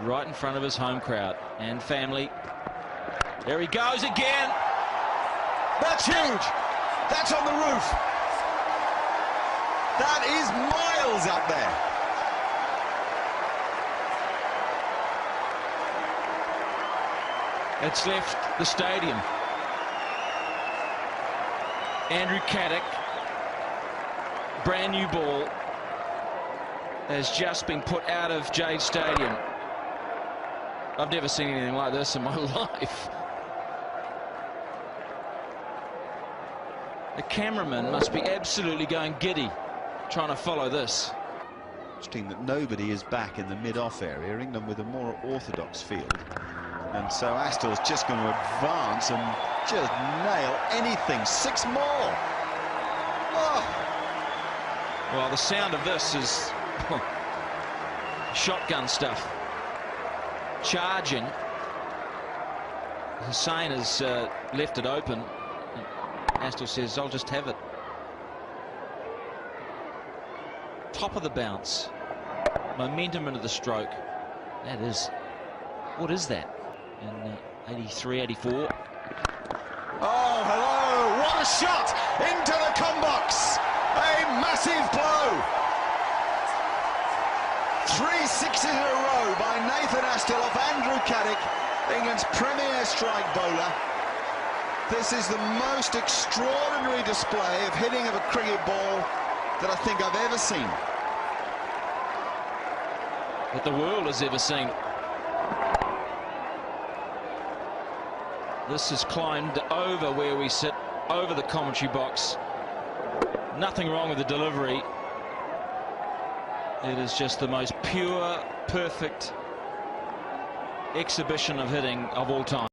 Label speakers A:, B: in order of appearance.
A: right in front of his home crowd and family. There he goes again.
B: That's huge. That's on the roof. That is miles up there.
A: It's left the stadium. Andrew Caddick, brand new ball, has just been put out of Jade Stadium. I've never seen anything like this in my life. The cameraman must be absolutely going giddy trying to follow this.
B: Interesting that nobody is back in the mid-off area. England with a more orthodox field. And so Astor's just going to advance and just nail anything. 6 more. Oh.
A: Well, the sound of this is shotgun stuff. Charging. Hussain has left it open. Astor says, I'll just have it. Top of the bounce. Momentum into the stroke. That is... What is that? In 83, 84.
B: Oh, hello! What a shot! Into the combox! A massive blow! 3 sixes in a row by Nathan Astor off Andrew Caddick, England's premier strike bowler. This is the most extraordinary display of hitting of a cricket ball that I think I've ever seen.
A: That the world has ever seen. This has climbed over where we sit, over the commentary box. Nothing wrong with the delivery. It is just the most pure, perfect exhibition of hitting of all time.